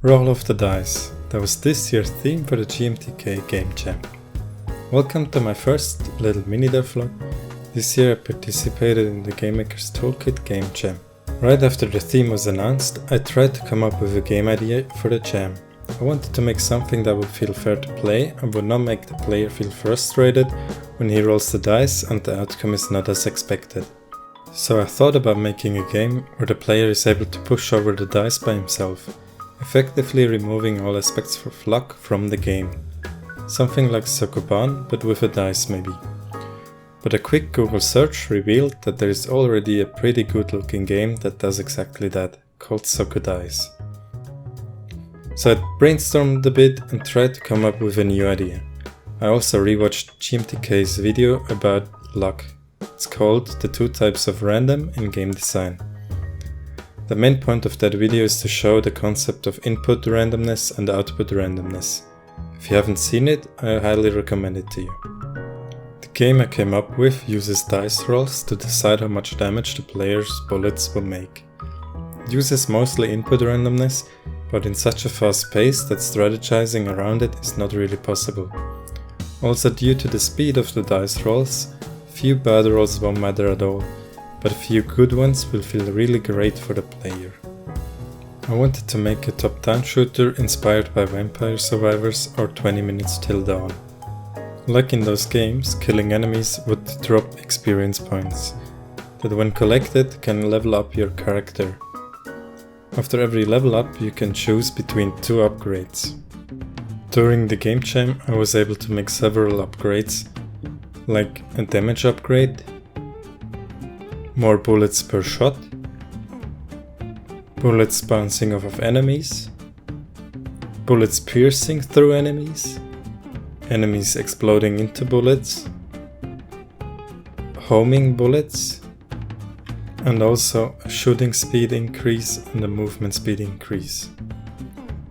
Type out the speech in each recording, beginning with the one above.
Roll of the dice. That was this year's theme for the GMTK Game Jam. Welcome to my first little mini devlog. This year I participated in the Game Maker's Toolkit Game Jam. Right after the theme was announced, I tried to come up with a game idea for the jam. I wanted to make something that would feel fair to play and would not make the player feel frustrated when he rolls the dice and the outcome is not as expected. So I thought about making a game where the player is able to push over the dice by himself, effectively removing all aspects of luck from the game. Something like Sokoban, but with a dice maybe. But a quick Google search revealed that there is already a pretty good looking game that does exactly that, called Sokodice. So I brainstormed a bit and tried to come up with a new idea. I also rewatched GMTK's video about luck. It's called The Two Types of Random in Game Design. The main point of that video is to show the concept of input randomness and output randomness. If you haven't seen it, I highly recommend it to you. The game I came up with uses dice rolls to decide how much damage the player's bullets will make. It uses mostly input randomness, but in such a fast pace that strategizing around it is not really possible. Also, due to the speed of the dice rolls, few bad rolls won't matter at all, but a few good ones will feel really great for the player. I wanted to make a top-down shooter inspired by Vampire Survivors or 20 Minutes Till Dawn. Like in those games, killing enemies would drop experience points, that when collected can level up your character. After every level up you can choose between two upgrades. During the game jam I was able to make several upgrades, like a damage upgrade, more bullets per shot, bullets bouncing off of enemies, bullets piercing through enemies, enemies exploding into bullets, homing bullets, and also a shooting speed increase and a movement speed increase.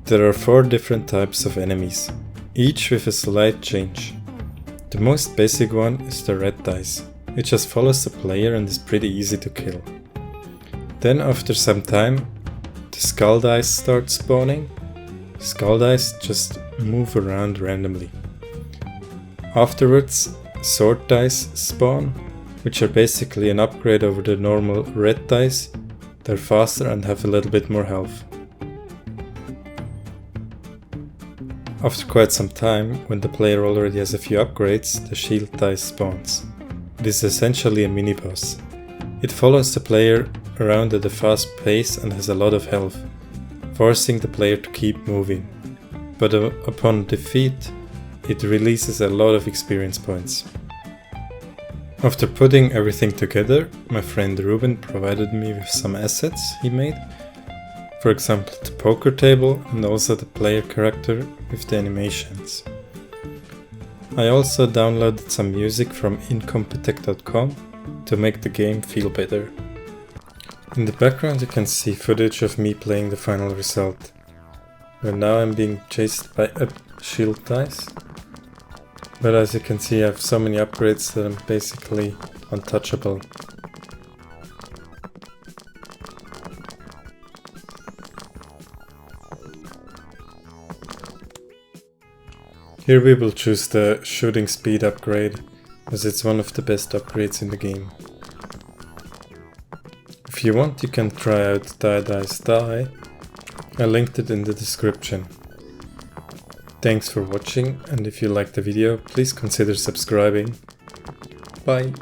There are 4 different types of enemies, each with a slight change. The most basic one is the red dice. It just follows the player and is pretty easy to kill. Then after some time, the skull dice start spawning. Skull dice just move around randomly. Afterwards, sword dice spawn, which are basically an upgrade over the normal red dice. They're faster and have a little bit more health. After quite some time, when the player already has a few upgrades, the shield dice spawns. It is essentially a mini-boss. It follows the player around at a fast pace and has a lot of health, forcing the player to keep moving. But upon defeat, it releases a lot of experience points. After putting everything together, my friend Ruben provided me with some assets he made. For example, the poker table and also the player character with the animations. I also downloaded some music from incompetech.com to make the game feel better. In the background you can see footage of me playing the final result. Where now I'm being chased by a shield dice. But as you can see I have so many upgrades that I'm basically untouchable. Here we will choose the shooting speed upgrade, as it's one of the best upgrades in the game. If you want you can try out Die Dice Die, I linked it in the description. Thanks for watching, and if you liked the video please consider subscribing. Bye!